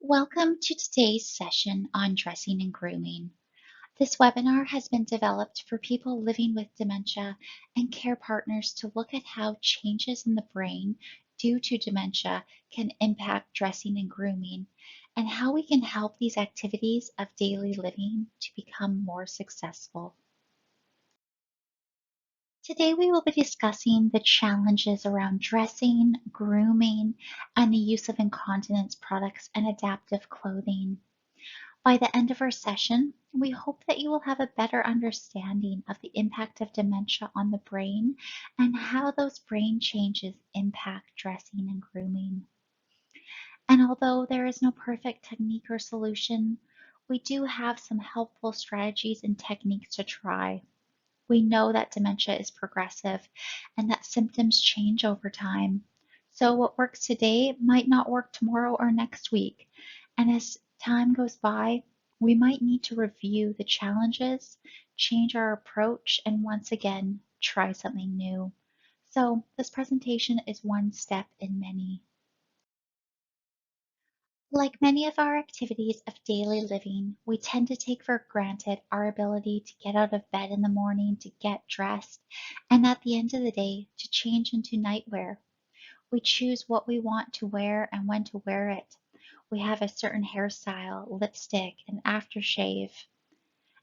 Welcome to today's session on dressing and grooming. This webinar has been developed for people living with dementia and care partners to look at how changes in the brain due to dementia can impact dressing and grooming, and how we can help these activities of daily living to become more successful. Today we will be discussing the challenges around dressing, grooming, and the use of incontinence products and adaptive clothing. By the end of our session, we hope that you will have a better understanding of the impact of dementia on the brain and how those brain changes impact dressing and grooming. And although there is no perfect technique or solution, we do have some helpful strategies and techniques to try. We know that dementia is progressive and that symptoms change over time. So what works today might not work tomorrow or next week. And as time goes by, we might need to review the challenges, change our approach, and once again, try something new. So this presentation is one step in many. Like many of our activities of daily living, we tend to take for granted our ability to get out of bed in the morning, to get dressed, and at the end of the day, to change into nightwear. We choose what we want to wear and when to wear it. We have a certain hairstyle, lipstick, and aftershave.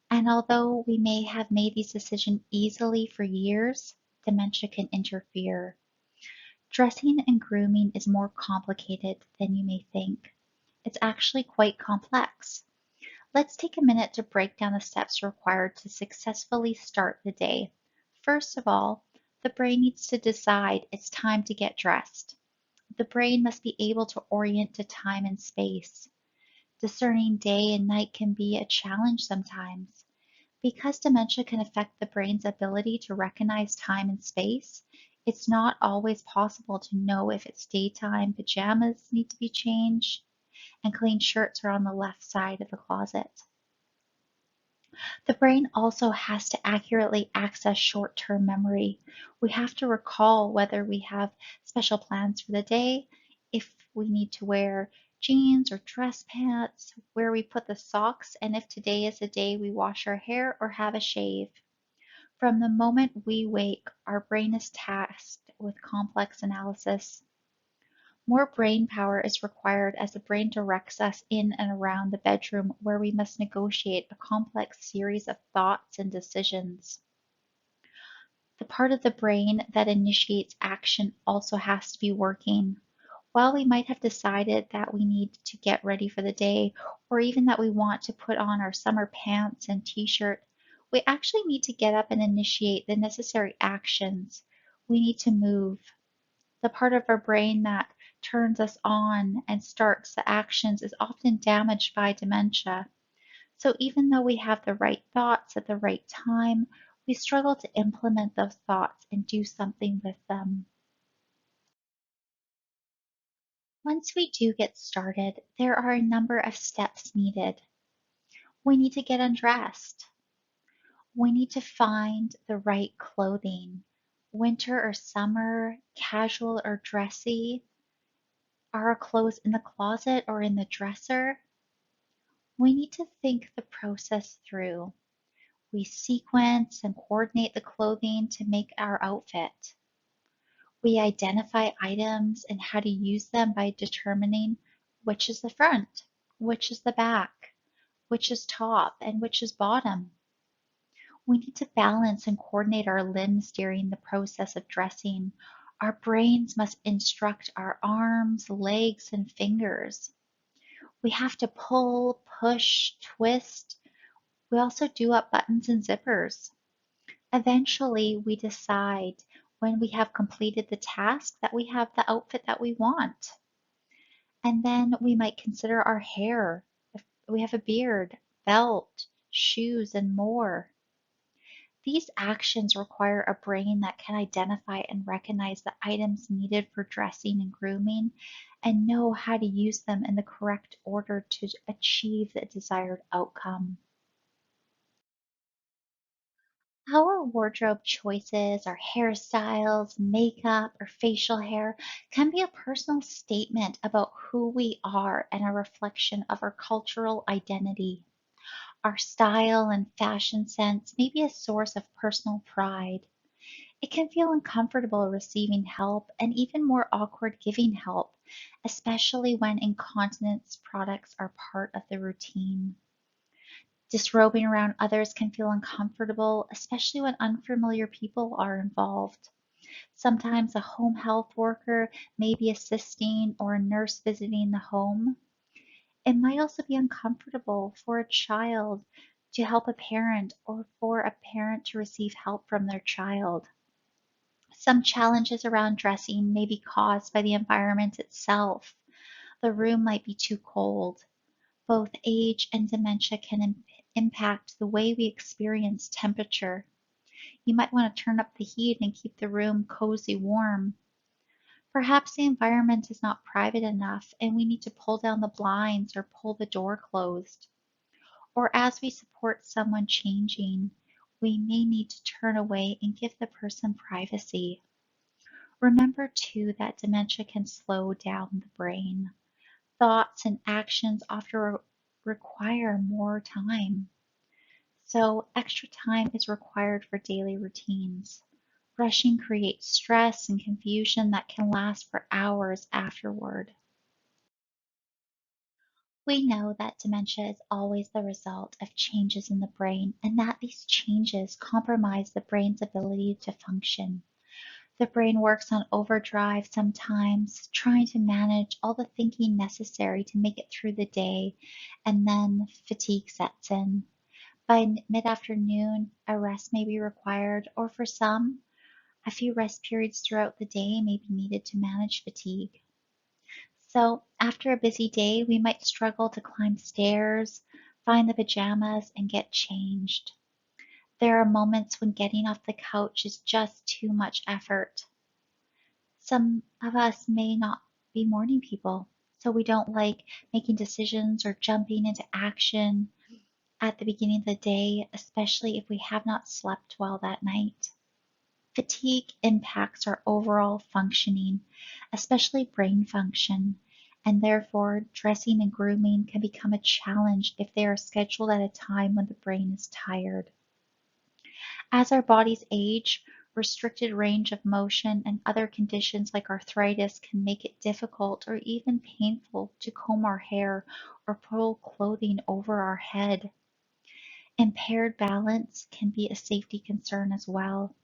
And although we may have made these decisions easily for years, dementia can interfere. Dressing and grooming is more complicated than you may think. It's actually quite complex. Let's take a minute to break down the steps required to successfully start the day. First of all, the brain needs to decide it's time to get dressed. The brain must be able to orient to time and space. Discerning day and night can be a challenge sometimes. Because dementia can affect the brain's ability to recognize time and space, it's not always possible to know if it's daytime, pajamas need to be changed, and clean shirts are on the left side of the closet. The brain also has to accurately access short-term memory. We have to recall whether we have special plans for the day, if we need to wear jeans or dress pants, where we put the socks, and if today is the day we wash our hair or have a shave. From the moment we wake, our brain is tasked with complex analysis. More brain power is required as the brain directs us in and around the bedroom where we must negotiate a complex series of thoughts and decisions. The part of the brain that initiates action also has to be working. While we might have decided that we need to get ready for the day, or even that we want to put on our summer pants and t-shirt, we actually need to get up and initiate the necessary actions. We need to move. The part of our brain that turns us on and starts the actions is often damaged by dementia. So even though we have the right thoughts at the right time, we struggle to implement those thoughts and do something with them. Once we do get started, there are a number of steps needed. We need to get undressed. We need to find the right clothing, winter or summer, casual or dressy. Are our clothes in the closet or in the dresser? We need to think the process through. We sequence and coordinate the clothing to make our outfit. We identify items and how to use them by determining which is the front, which is the back, which is top, and which is bottom. We need to balance and coordinate our limbs during the process of dressing. Our brains must instruct our arms, legs, and fingers. We have to pull, push, twist. We also do up buttons and zippers. Eventually, we decide when we have completed the task that we have the outfit that we want. And then we might consider our hair, if we have a beard, belt, shoes, and more. These actions require a brain that can identify and recognize the items needed for dressing and grooming and know how to use them in the correct order to achieve the desired outcome. Our wardrobe choices, our hairstyles, makeup, or facial hair can be a personal statement about who we are and a reflection of our cultural identity. Our style and fashion sense may be a source of personal pride. It can feel uncomfortable receiving help and even more awkward giving help, especially when incontinence products are part of the routine. Disrobing around others can feel uncomfortable, especially when unfamiliar people are involved. Sometimes a home health worker may be assisting or a nurse visiting the home. It might also be uncomfortable for a child to help a parent or for a parent to receive help from their child. Some challenges around dressing may be caused by the environment itself. The room might be too cold. Both age and dementia can impact the way we experience temperature. You might want to turn up the heat and keep the room cozy warm. Perhaps the environment is not private enough and we need to pull down the blinds or pull the door closed. Or as we support someone changing, we may need to turn away and give the person privacy. Remember too that dementia can slow down the brain. Thoughts and actions often require more time. So extra time is required for daily routines. Rushing creates stress and confusion that can last for hours afterward. We know that dementia is always the result of changes in the brain and that these changes compromise the brain's ability to function. The brain works on overdrive sometimes, trying to manage all the thinking necessary to make it through the day, and then fatigue sets in. By mid-afternoon, a rest may be required, or for some, a few rest periods throughout the day may be needed to manage fatigue. So, after a busy day, we might struggle to climb stairs, find the pajamas, and get changed. There are moments when getting off the couch is just too much effort. Some of us may not be morning people, so we don't like making decisions or jumping into action at the beginning of the day, especially if we have not slept well that night. Fatigue impacts our overall functioning, especially brain function, and therefore dressing and grooming can become a challenge if they are scheduled at a time when the brain is tired. As our bodies age, restricted range of motion and other conditions like arthritis can make it difficult or even painful to comb our hair or pull clothing over our head. Impaired balance can be a safety concern as well.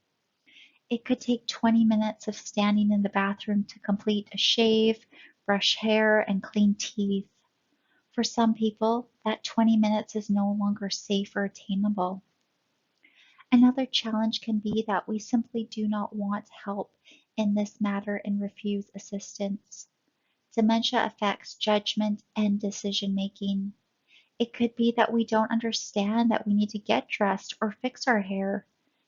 It could take 20 minutes of standing in the bathroom to complete a shave, brush hair, and clean teeth. For some people, that 20 minutes is no longer safe or attainable. Another challenge can be that we simply do not want help in this matter and refuse assistance. Dementia affects judgment and decision making. It could be that we don't understand that we need to get dressed or fix our hair.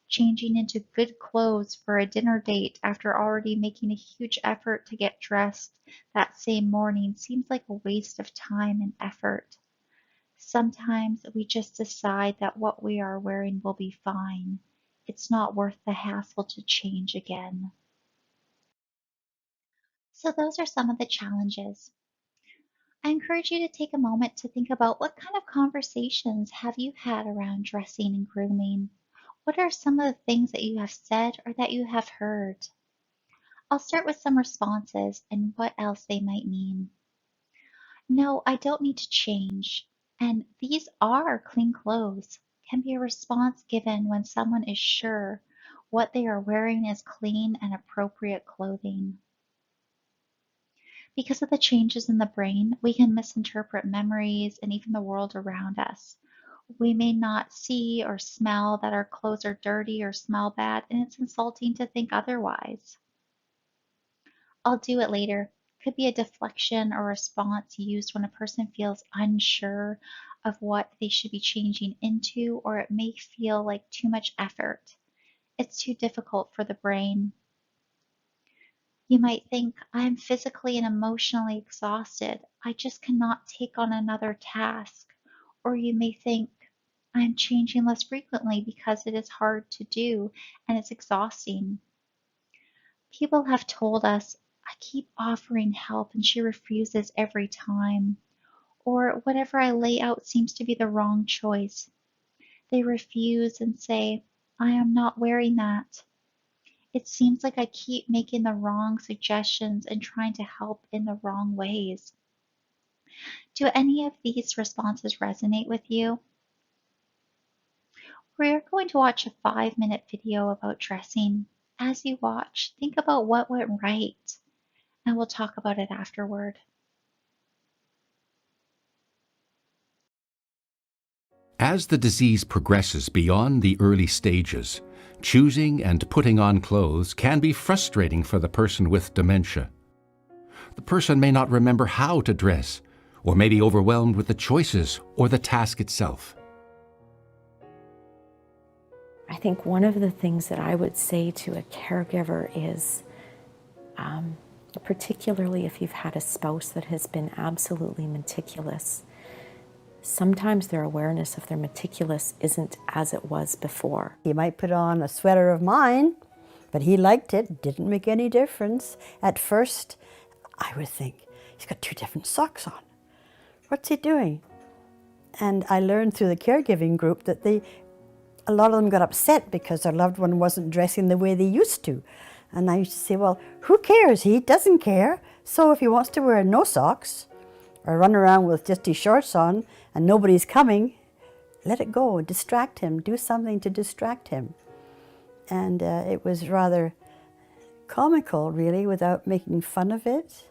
Changing into good clothes for a dinner date after already making a huge effort to get dressed that same morning seems like a waste of time and effort. Sometimes we just decide that what we are wearing will be fine. It's not worth the hassle to change again. So those are some of the challenges. I encourage you to take a moment to think about what kind of conversations have you had around dressing and grooming? What are some of the things that you have said or that you have heard? I'll start with some responses and what else they might mean. No, I don't need to change. And these are clean clothes can be a response given when someone is sure what they are wearing is clean and appropriate clothing. Because of the changes in the brain, we can misinterpret memories and even the world around us. We may not see or smell that our clothes are dirty or smell bad, and it's insulting to think otherwise. I'll do it later could be a deflection or response used when a person feels unsure of what they should be changing into, or it may feel like too much effort. It's too difficult for the brain. You might think, I'm physically and emotionally exhausted. I just cannot take on another task. Or you may think, I'm changing less frequently because it is hard to do and it's exhausting. People have told us, I keep offering help and she refuses every time. Or whatever I lay out seems to be the wrong choice. They refuse and say, I am not wearing that. It seems like I keep making the wrong suggestions and trying to help in the wrong ways. Do any of these responses resonate with you? We're going to watch a 5-minute video about dressing. As you watch, think about what went right, and we'll talk about it afterward. As the disease progresses beyond the early stages, choosing and putting on clothes can be frustrating for the person with dementia. The person may not remember how to dress, or may be overwhelmed with the choices or the task itself. I think one of the things that I would say to a caregiver is, particularly if you've had a spouse that has been absolutely meticulous, sometimes their awareness of their meticulous isn't as it was before. He might put on a sweater of mine, but he liked it, didn't make any difference. At first, I would think, he's got 2 different socks on. What's he doing? And I learned through the caregiving group that a lot of them got upset because their loved one wasn't dressing the way they used to. And I used to say, well, who cares? He doesn't care. So if he wants to wear no socks or run around with just his shorts on and nobody's coming, let it go, distract him, do something to distract him. And it was rather comical, really, without making fun of it.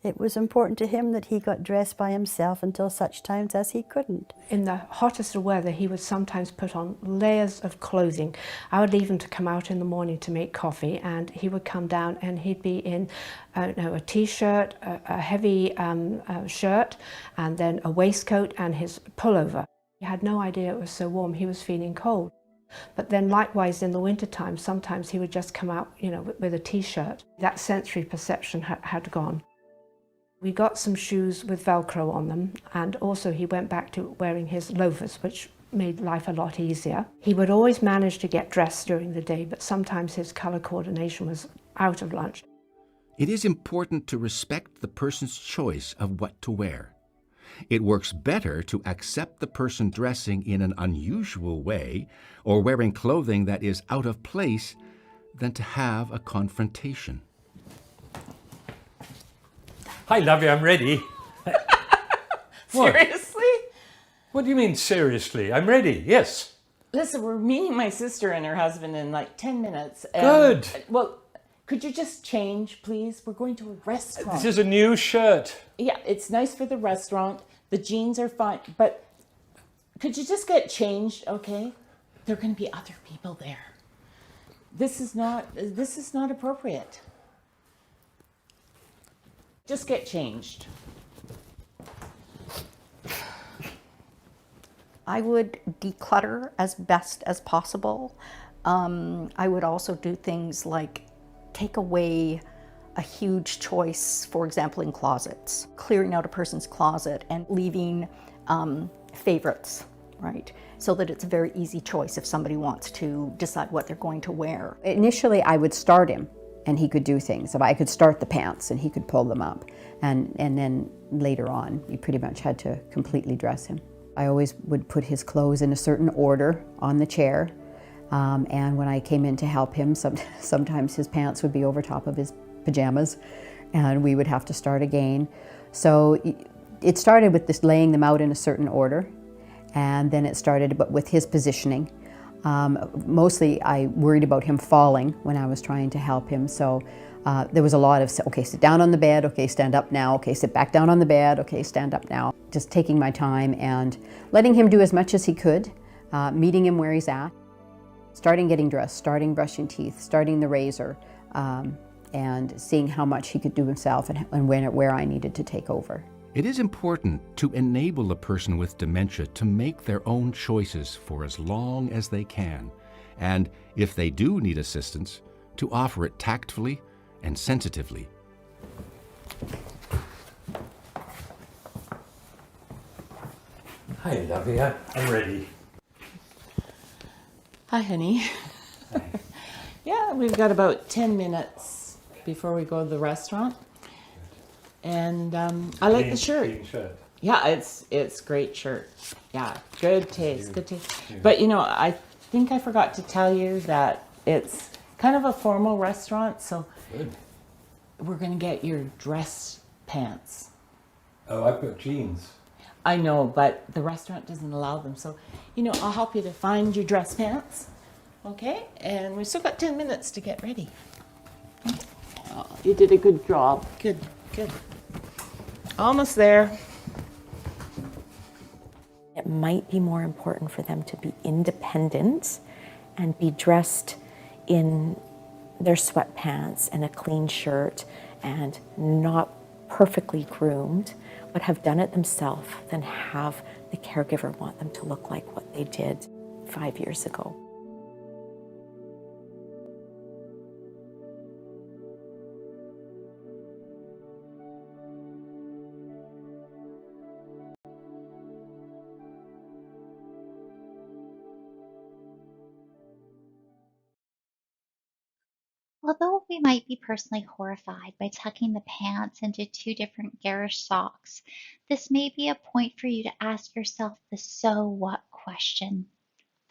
It was important to him that he got dressed by himself until such times as he couldn't. In the hottest of weather, he would sometimes put on layers of clothing. I would leave him to come out in the morning to make coffee, and he would come down and he'd be in a t-shirt, a heavy shirt, and then a waistcoat and his pullover. He had no idea it was so warm. He was feeling cold. But then likewise in the wintertime, sometimes he would just come out, with a t-shirt. That sensory perception had gone. We got some shoes with Velcro on them, and also he went back to wearing his loafers, which made life a lot easier. He would always manage to get dressed during the day, but sometimes his colour coordination was out of lunch. It is important to respect the person's choice of what to wear. It works better to accept the person dressing in an unusual way or wearing clothing that is out of place than to have a confrontation. Hi, lovey, I'm ready. Seriously? What do you mean, seriously? I'm ready, yes. Listen, we're meeting my sister and her husband in like 10 minutes. And, Good. Well, could you just change, please? We're going to a restaurant. This is a new shirt. Yeah, it's nice for the restaurant. The jeans are fine, but could you just get changed, okay? There are going to be other people there. This is not appropriate. Just get changed. I would declutter as best as possible. I would also do things like take away a huge choice, for example, in closets, clearing out a person's closet and leaving favorites, right? So that it's a very easy choice if somebody wants to decide what they're going to wear. Initially, I would start him and he could do things. If I could start the pants and he could pull them up. And then later on, you pretty much had to completely dress him. I always would put his clothes in a certain order on the chair. And when I came in to help him, sometimes his pants would be over top of his pajamas and we would have to start again. So it started with just laying them out in a certain order, and then it started with his positioning. Mostly I worried about him falling when I was trying to help him, so there was a lot of, okay, sit down on the bed, okay, stand up now, okay, sit back down on the bed, okay, stand up now. Just taking my time and letting him do as much as he could, meeting him where he's at, starting getting dressed, starting brushing teeth, starting the razor, and seeing how much he could do himself and where I needed to take over. It is important to enable a person with dementia to make their own choices for as long as they can, and if they do need assistance, to offer it tactfully and sensitively. Hi, lovey, I'm ready. Hi, honey. Yeah, we've got about 10 minutes before we go to the restaurant. And I like the shirt. Clean shirt. Yeah, it's great shirt. Yeah, good taste, good taste. But you know, I think I forgot to tell you that it's kind of a formal restaurant, so Good. we're gonna get your dress pants. Oh, I've got jeans. I know, but the restaurant doesn't allow them. So, you know, I'll help you to find your dress pants. Okay? And we've still got 10 minutes to get ready. Oh, you did a good job. Good, good. Almost there. It might be more important for them to be independent and be dressed in their sweatpants and a clean shirt and not perfectly groomed, but have done it themselves than have the caregiver want them to look like what they did 5 years ago. Although we might be personally horrified by tucking the pants into two different garish socks, this may be a point for you to ask yourself the so what question.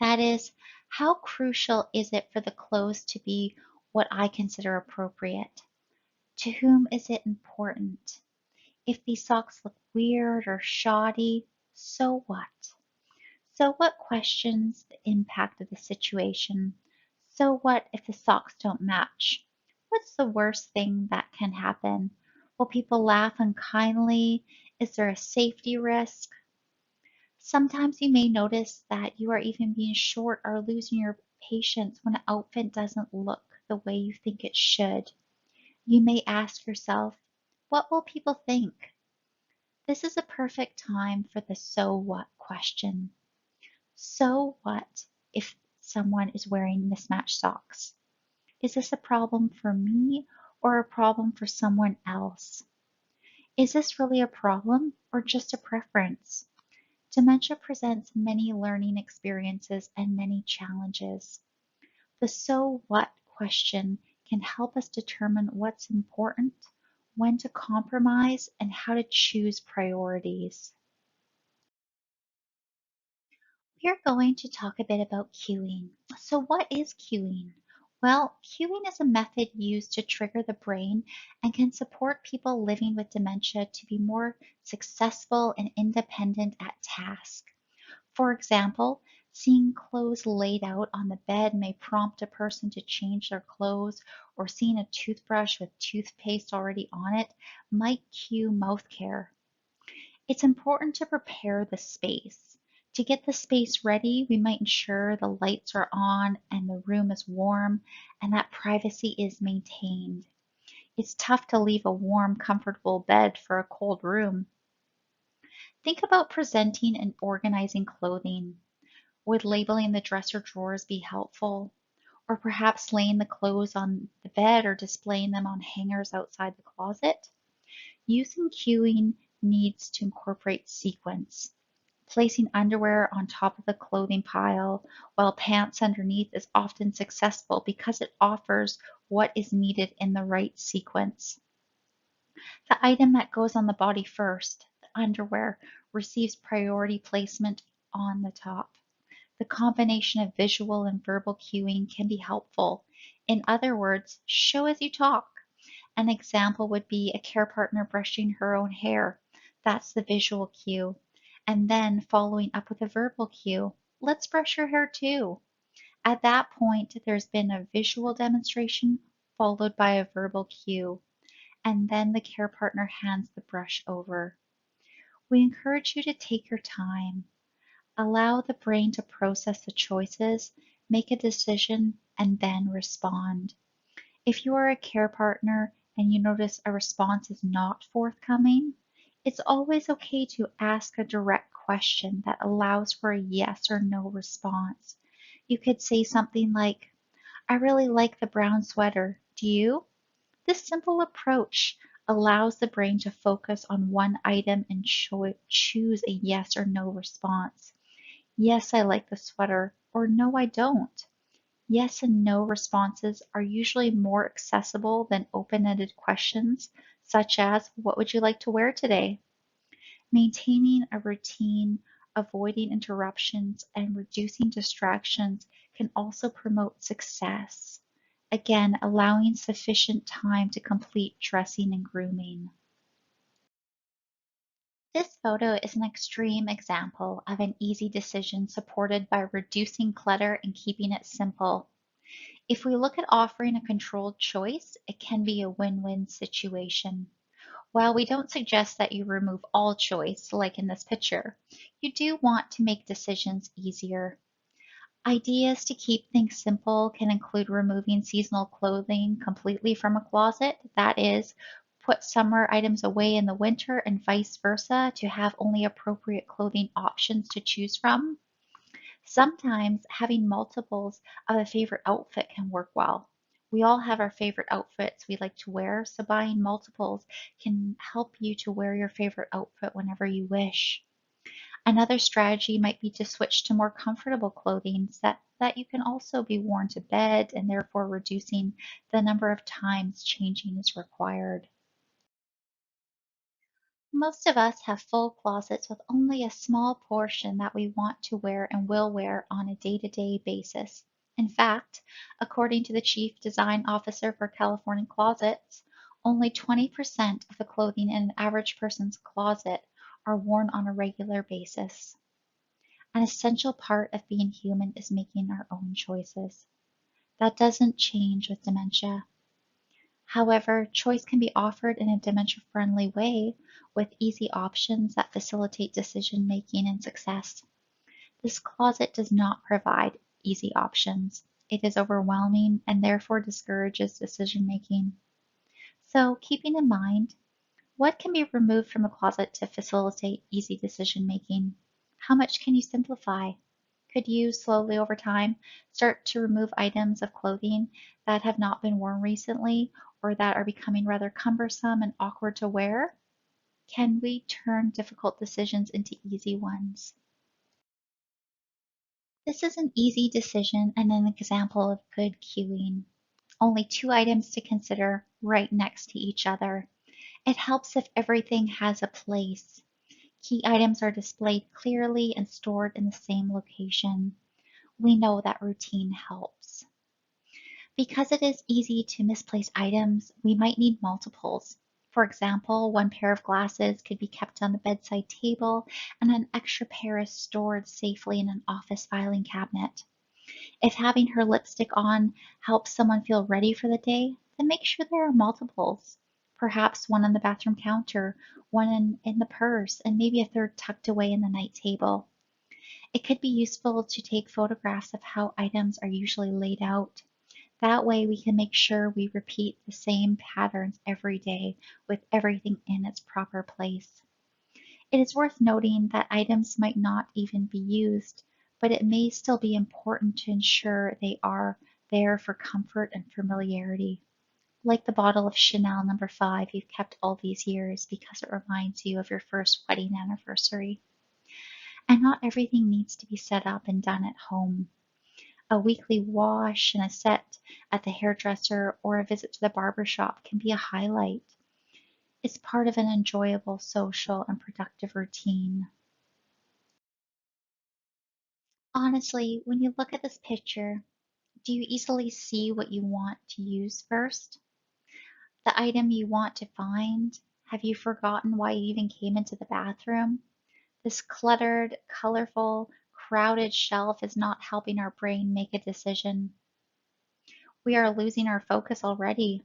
That is, how crucial is it for the clothes to be what I consider appropriate? To whom is it important? If these socks look weird or shoddy, so what? So what questions the impact of the situation? So what if the socks don't match? What's the worst thing that can happen? Will people laugh unkindly? Is there a safety risk? Sometimes you may notice that you are even being short or losing your patience when an outfit doesn't look the way you think it should. You may ask yourself, what will people think? This is a perfect time for the so what question. So what if someone is wearing mismatched socks? Is this a problem for me or a problem for someone else? Is this really a problem or just a preference? Dementia presents many learning experiences and many challenges. The so what question can help us determine what's important, when to compromise, and how to choose priorities. We are going to talk a bit about cueing. So what is cueing? Well, cueing is a method used to trigger the brain and can support people living with dementia to be more successful and independent at task. For example, seeing clothes laid out on the bed may prompt a person to change their clothes, or seeing a toothbrush with toothpaste already on it might cue mouth care. It's important to prepare the space. To get the space ready, we might ensure the lights are on and the room is warm and that privacy is maintained. It's tough to leave a warm, comfortable bed for a cold room. Think about presenting and organizing clothing. Would labeling the dresser drawers be helpful? Or perhaps laying the clothes on the bed or displaying them on hangers outside the closet? Using cueing needs to incorporate sequence. Placing underwear on top of the clothing pile while pants underneath is often successful because it offers what is needed in the right sequence. The item that goes on the body first, the underwear, receives priority placement on the top. The combination of visual and verbal cueing can be helpful. In other words, show as you talk. An example would be a care partner brushing her own hair. That's the visual cue. And then following up with a verbal cue. Let's brush your hair too. At that point, there's been a visual demonstration followed by a verbal cue. And then the care partner hands the brush over. We encourage you to take your time. Allow the brain to process the choices, make a decision, and then respond. If you are a care partner and you notice a response is not forthcoming, it's always okay to ask a direct question that allows for a yes or no response. You could say something like, I really like the brown sweater. Do you? This simple approach allows the brain to focus on one item and choose a yes or no response. Yes, I like the sweater, or no, I don't. Yes and no responses are usually more accessible than open-ended questions, such as, "What would you like to wear today?" Maintaining a routine, avoiding interruptions, and reducing distractions can also promote success. Again, allowing sufficient time to complete dressing and grooming. This photo is an extreme example of an easy decision supported by reducing clutter and keeping it simple. If we look at offering a controlled choice, it can be a win-win situation. While we don't suggest that you remove all choice, like in this picture, you do want to make decisions easier. Ideas to keep things simple can include removing seasonal clothing completely from a closet, that is, put summer items away in the winter and vice versa to have only appropriate clothing options to choose from. Sometimes having multiples of a favorite outfit can work well. We all have our favorite outfits we like to wear, so buying multiples can help you to wear your favorite outfit whenever you wish. Another strategy might be to switch to more comfortable clothing that you can also be worn to bed and therefore reducing the number of times changing is required. Most of us have full closets with only a small portion that we want to wear and will wear on a day-to-day basis. In fact, according to the Chief Design Officer for California Closets, only 20% of the clothing in an average person's closet are worn on a regular basis. An essential part of being human is making our own choices. That doesn't change with dementia. However, choice can be offered in a dementia-friendly way with easy options that facilitate decision-making and success. This closet does not provide easy options. It is overwhelming and therefore discourages decision-making. So, keeping in mind, what can be removed from a closet to facilitate easy decision-making? How much can you simplify? Could you slowly over time start to remove items of clothing that have not been worn recently or that are becoming rather cumbersome and awkward to wear? Can we turn difficult decisions into easy ones? This is an easy decision and an example of good queuing. Only two items to consider right next to each other. It helps if everything has a place. Key items are displayed clearly and stored in the same location. We know that routine helps. Because it is easy to misplace items, we might need multiples. For example, one pair of glasses could be kept on the bedside table and an extra pair is stored safely in an office filing cabinet. If having her lipstick on helps someone feel ready for the day, then make sure there are multiples. Perhaps one on the bathroom counter, one in the purse, and maybe a third tucked away in the night table. It could be useful to take photographs of how items are usually laid out. That way we can make sure we repeat the same patterns every day with everything in its proper place. It is worth noting that items might not even be used, but it may still be important to ensure they are there for comfort and familiarity. Like the bottle of Chanel No. 5 you've kept all these years because it reminds you of your first wedding anniversary. And not everything needs to be set up and done at home. A weekly wash and a set at the hairdresser or a visit to the barber shop can be a highlight. It's part of an enjoyable social and productive routine. Honestly, when you look at this picture, do you easily see what you want to use first? The item you want to find? Have you forgotten why you even came into the bathroom? This cluttered, colorful, crowded shelf is not helping our brain make a decision. We are losing our focus already.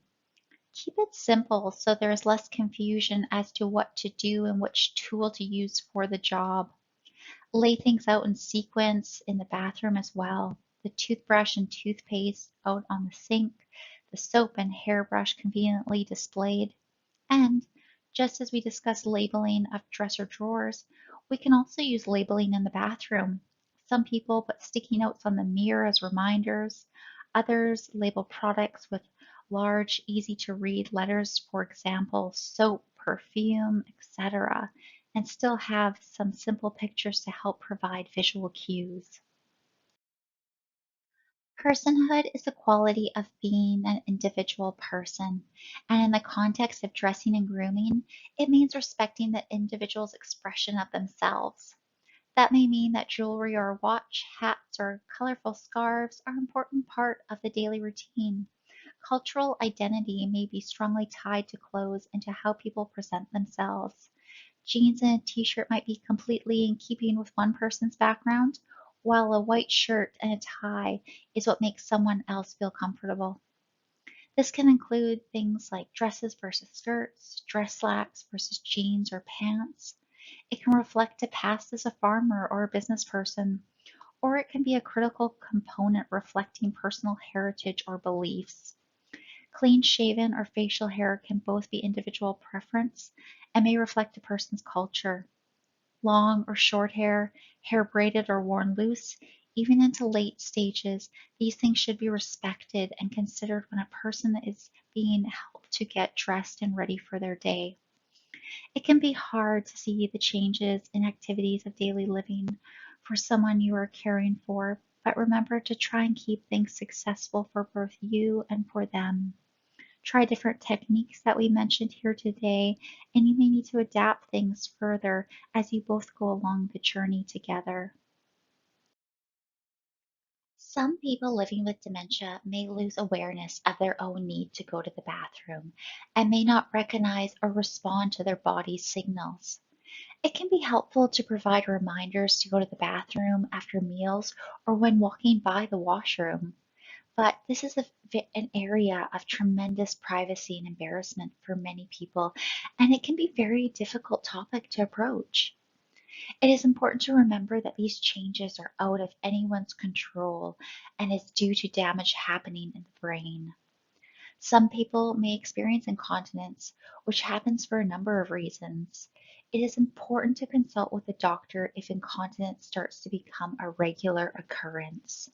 Keep it simple so there is less confusion as to what to do and which tool to use for the job. Lay things out in sequence in the bathroom as well. The toothbrush and toothpaste out on the sink, the soap and hairbrush conveniently displayed. And just as we discussed labeling of dresser drawers, we can also use labeling in the bathroom. Some people put sticky notes on the mirror as reminders. Others label products with large, easy to read letters, for example, soap, perfume, etc., and still have some simple pictures to help provide visual cues. Personhood is the quality of being an individual person, and in the context of dressing and grooming, it means respecting the individual's expression of themselves. That may mean that jewelry or a watch, hats, or colorful scarves are an important part of the daily routine. Cultural identity may be strongly tied to clothes and to how people present themselves. Jeans and a t-shirt might be completely in keeping with one person's background, while a white shirt and a tie is what makes someone else feel comfortable. This can include things like dresses versus skirts, dress slacks versus jeans or pants. It can reflect a past as a farmer or a business person, or it can be a critical component reflecting personal heritage or beliefs. Clean shaven or facial hair can both be individual preference and may reflect a person's culture. Long or short hair, hair braided or worn loose, even into late stages, these things should be respected and considered when a person is being helped to get dressed and ready for their day. It can be hard to see the changes in activities of daily living for someone you are caring for, but remember to try and keep things successful for both you and for them. Try different techniques that we mentioned here today, and you may need to adapt things further as you both go along the journey together. Some people living with dementia may lose awareness of their own need to go to the bathroom and may not recognize or respond to their body's signals. It can be helpful to provide reminders to go to the bathroom after meals or when walking by the washroom. But this is an area of tremendous privacy and embarrassment for many people, and it can be a very difficult topic to approach. It is important to remember that these changes are out of anyone's control and is due to damage happening in the brain. Some people may experience incontinence, which happens for a number of reasons. It is important to consult with a doctor if incontinence starts to become a regular occurrence.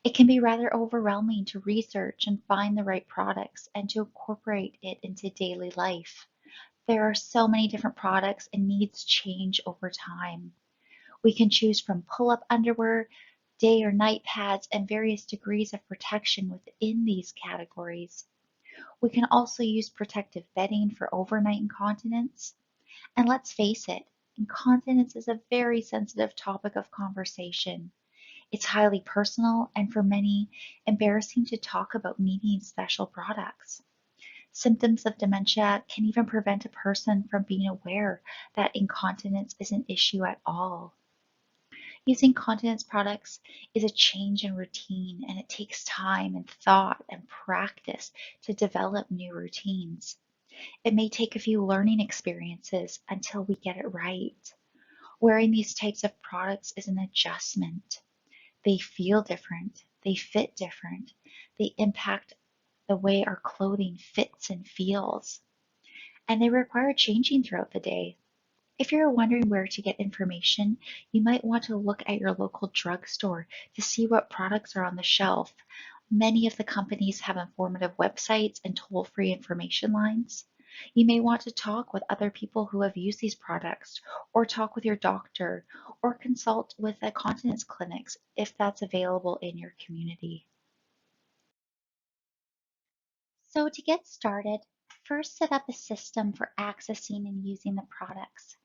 It can be rather overwhelming to research and find the right products and to incorporate it into daily life. There are so many different products and needs change over time. We can choose from pull-up underwear, day or night pads, and various degrees of protection within these categories. We can also use protective bedding for overnight incontinence. And let's face it, incontinence is a very sensitive topic of conversation. It's highly personal and for many, embarrassing to talk about needing special products. Symptoms of dementia can even prevent a person from being aware that incontinence is an issue at all. Using continence products is a change in routine, and it takes time and thought and practice to develop new routines. It may take a few learning experiences until we get it right. Wearing these types of products is an adjustment. They feel different, they fit different, they impact the way our clothing fits and feels, and they require changing throughout the day. If you're wondering where to get information, you might want to look at your local drugstore to see what products are on the shelf. Many of the companies have informative websites and toll-free information lines. You may want to talk with other people who have used these products, or talk with your doctor, or consult with the continence clinics if that's available in your community. So to get started, first set up a system for accessing and using the products.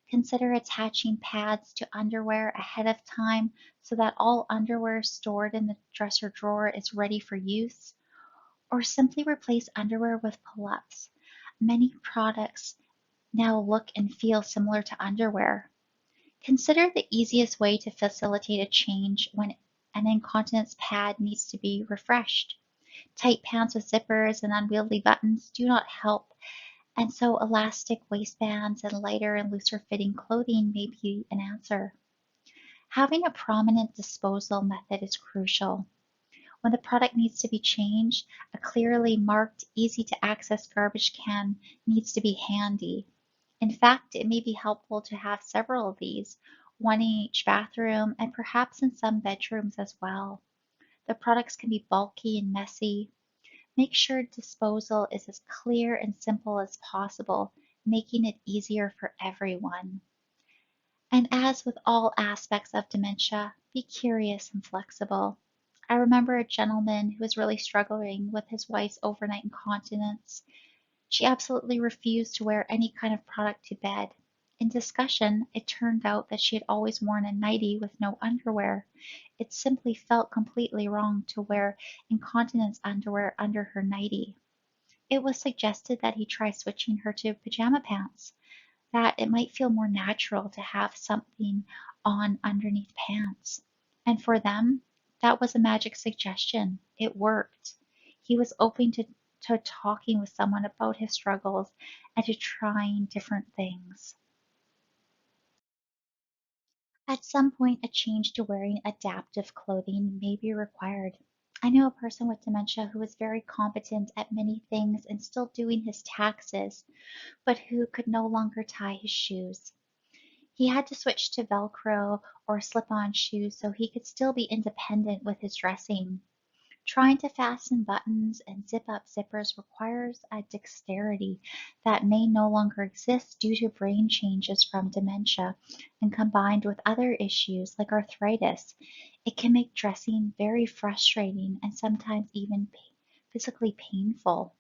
Consider attaching pads to underwear ahead of time so that all underwear stored in the dresser drawer is ready for use, or simply replace underwear with pull-ups. Many products now look and feel similar to underwear. Consider the easiest way to facilitate a change when an incontinence pad needs to be refreshed. Tight pants with zippers and unwieldy buttons do not help, and so elastic waistbands and lighter and looser fitting clothing may be an answer. Having a prominent disposal method is crucial. When the product needs to be changed, a clearly marked, easy to access garbage can needs to be handy. In fact, it may be helpful to have several of these, one in each bathroom and perhaps in some bedrooms as well. The products can be bulky and messy. Make sure disposal is as clear and simple as possible, making it easier for everyone. And as with all aspects of dementia, be curious and flexible. I remember a gentleman who was really struggling with his wife's overnight incontinence. She absolutely refused to wear any kind of product to bed. In discussion, it turned out that she had always worn a nightie with no underwear. It simply felt completely wrong to wear incontinence underwear under her nightie. It was suggested that he try switching her to pajama pants, that it might feel more natural to have something on underneath pants. And for them, that was a magic suggestion. It worked. He was open to talking with someone about his struggles and to trying different things. At some point, a change to wearing adaptive clothing may be required. I know a person with dementia who was very competent at many things and still doing his taxes, but who could no longer tie his shoes. He had to switch to Velcro or slip-on shoes so he could still be independent with his dressing. Trying to fasten buttons and zip up zippers requires a dexterity that may no longer exist due to brain changes from dementia, and combined with other issues like arthritis, it can make dressing very frustrating and sometimes even physically painful.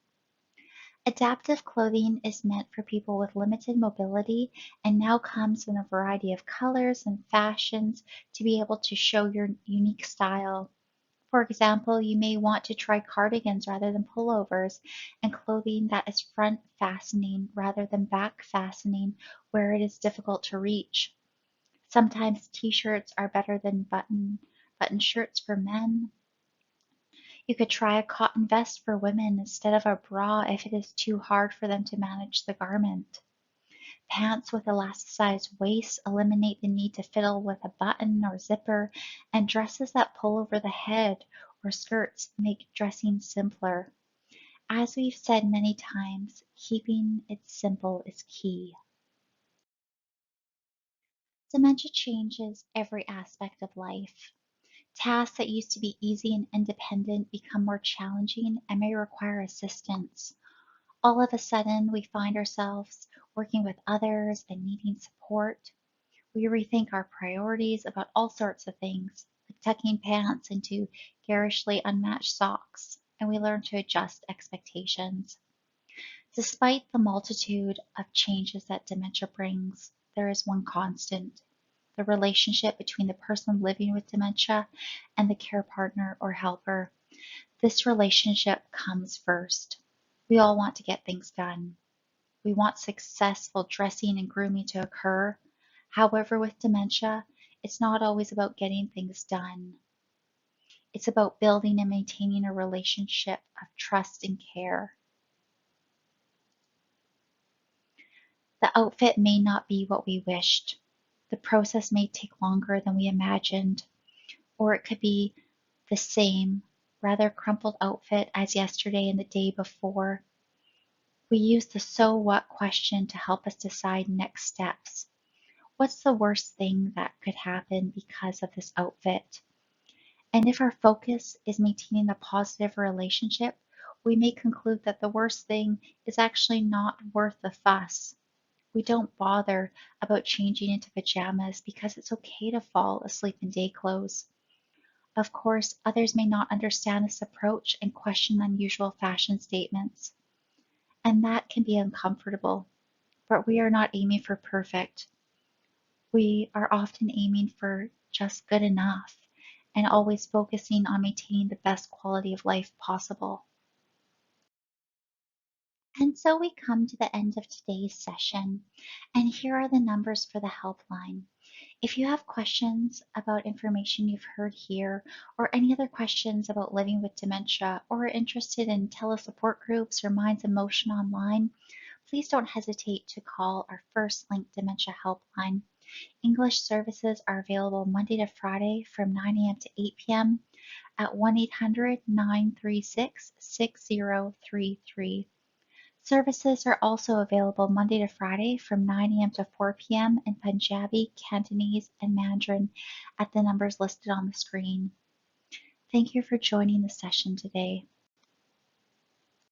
Adaptive clothing is meant for people with limited mobility and now comes in a variety of colors and fashions to be able to show your unique style. For example, you may want to try cardigans rather than pullovers, and clothing that is front fastening rather than back fastening where it is difficult to reach. Sometimes t-shirts are better than button shirts for men. You could try a cotton vest for women instead of a bra if it is too hard for them to manage the garment. Pants with elasticized waists eliminate the need to fiddle with a button or zipper, and dresses that pull over the head or skirts make dressing simpler. As we've said many times, keeping it simple is key. Dementia changes every aspect of life. Tasks that used to be easy and independent become more challenging and may require assistance. All of a sudden, we find ourselves working with others and needing support. We rethink our priorities about all sorts of things, like tucking pants into garishly unmatched socks, and we learn to adjust expectations. Despite the multitude of changes that dementia brings, there is one constant: the relationship between the person living with dementia and the care partner or helper. This relationship comes first. We all want to get things done. We want successful dressing and grooming to occur. However, with dementia, it's not always about getting things done. It's about building and maintaining a relationship of trust and care. The outfit may not be what we wished. The process may take longer than we imagined, or it could be the same, rather crumpled outfit as yesterday and the day before. We use the so what question to help us decide next steps. What's the worst thing that could happen because of this outfit? And if our focus is maintaining a positive relationship, we may conclude that the worst thing is actually not worth the fuss. We don't bother about changing into pajamas because it's okay to fall asleep in day clothes. Of course, others may not understand this approach and question unusual fashion statements, and that can be uncomfortable. But we are not aiming for perfect. We are often aiming for just good enough and always focusing on maintaining the best quality of life possible. And so we come to the end of today's session, and here are the numbers for the helpline. If you have questions about information you've heard here, or any other questions about living with dementia, or are interested in telesupport groups or Minds in Motion online, please don't hesitate to call our First Link Dementia Helpline. English services are available Monday to Friday from 9 a.m. to 8 p.m. at 1-800-936-6033. Services are also available Monday to Friday from 9 a.m. to 4 p.m. in Punjabi, Cantonese, and Mandarin at the numbers listed on the screen. Thank you for joining the session today.